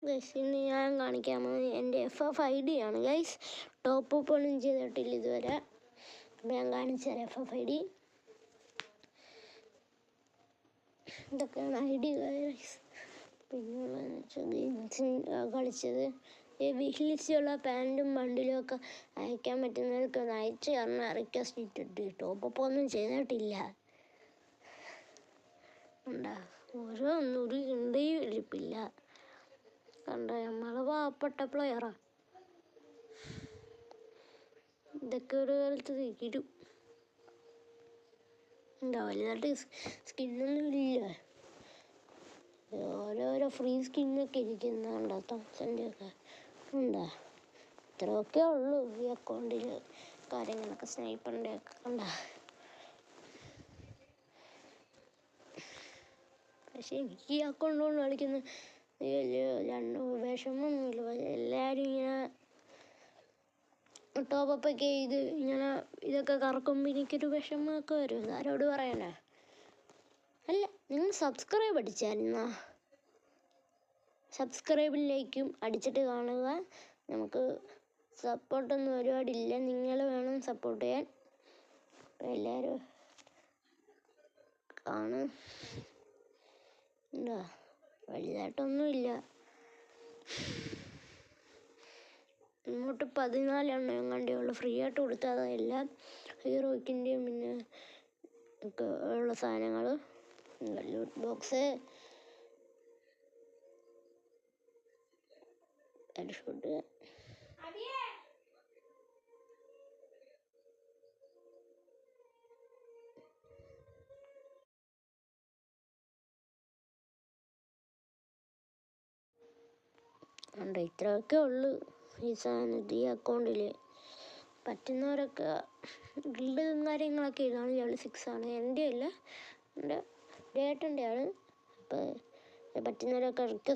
Guys ഇന്ന് ഞാൻ കാണിക്കാൻ പോകുന്നത് എൻ്റെ FF ID ആണ് ഗൈസ്. ടോപ്പ് അപ്പ് ഒന്നും ചെയ്തിട്ടില്ല ഇതുവരെ. അപ്പം ഞാൻ കാണിച്ചു തരാം FF ID. ഇതൊക്കെയാണ് ID ഗൈസ്. പിന്നെയുള്ളതെന്ന് വെച്ചാൽ ഗെയിംസ് കളിച്ചത് വിഷ് ലിസ്റ്റുള്ള പാൻറ്റും ബണ്ടിലും ഒക്കെ അയക്കാൻ പറ്റുന്നവർക്ക് ഒന്ന് അയച്ചു തരണം റിക്വസ്റ്റ് ഇട്ടിട്ട്. ടോപ്പ് അപ്പ് ഒന്നും ചെയ്തിട്ടില്ല. ഉണ്ടാ ഒരു ഇന്ത്യയും ഇരിപ്പില്ല. കണ്ട നമ്മളെ പാവപ്പെട്ട പ്ലെയറാ. ഇതൊക്കെ ഒരു കാലത്ത് തീരും. എന്താ വലുതായിട്ട് സ്കിന്നൊന്നും ഇല്ല. ഓരോരോ ഫ്രീ സ്കിന്നൊക്കെ ഇരിക്കുന്നുണ്ടോ തോംസൻ്റെ ഒക്കെ. ഉണ്ടാ ഇത്രയൊക്കെ ഉള്ളൂ ഈ അക്കൗണ്ടിൽ കാര്യങ്ങളൊക്കെ. സ്നൈപ്പറിൻ്റെ ഒക്കെ കണ്ട. പക്ഷെ എനിക്ക് ഈ അക്കൗണ്ട് കൊണ്ട് കളിക്കുന്ന വിഷമമൊന്നുമില്ല. എല്ലാവരും ഇങ്ങനെ ടോപ്പൊക്കെ ചെയ്ത് ഇങ്ങനെ ഇതൊക്കെ കറക്കുമ്പോൾ എനിക്കൊരു വിഷമമൊക്കെ വരും. ആരോട് പറയാനാ? അല്ല, നിങ്ങൾ സബ്സ്ക്രൈബ് അടിച്ചായിരുന്നോ? സബ്സ്ക്രൈബിലേക്കും അടിച്ചിട്ട് കാണുക. നമുക്ക് സപ്പോർട്ടൊന്നും ഒരുപാടില്ല, നിങ്ങൾ വേണം സപ്പോർട്ട് ചെയ്യാൻ. എല്ലാവരും കാണും. എന്താ വലുതായിട്ടൊന്നുമില്ല. ഇങ്ങോട്ട് 14 എങ്ങാണ്ടേ ഉള്ളു ഫ്രീ ആയിട്ട് കൊടുത്താൽ. എല്ലാം ഹീറോയ്ക്കിൻ്റെയും പിന്നെ ഒക്കെ ഉള്ള സാധനങ്ങൾ. ലൂട്ട് ബോക്സ്, ഹെഡ്ഷോട്ട്, ഉണ്ട്. ഇത്രയൊക്കെ ഉള്ളു ഈ സാധനത്തിൽ ഈ അക്കൗണ്ടിൽ. പറ്റുന്നവരൊക്കെ ഗിൽഡും കാര്യങ്ങളൊക്കെ ഇതാണ്. ലെവൽ 6 ആണ്. എൻ്റെ അല്ല, എൻ്റെ ഏട്ടൻ്റെ ആണ്. അപ്പോൾ പറ്റുന്നവരൊക്കെ റിക്വസ്റ്റ്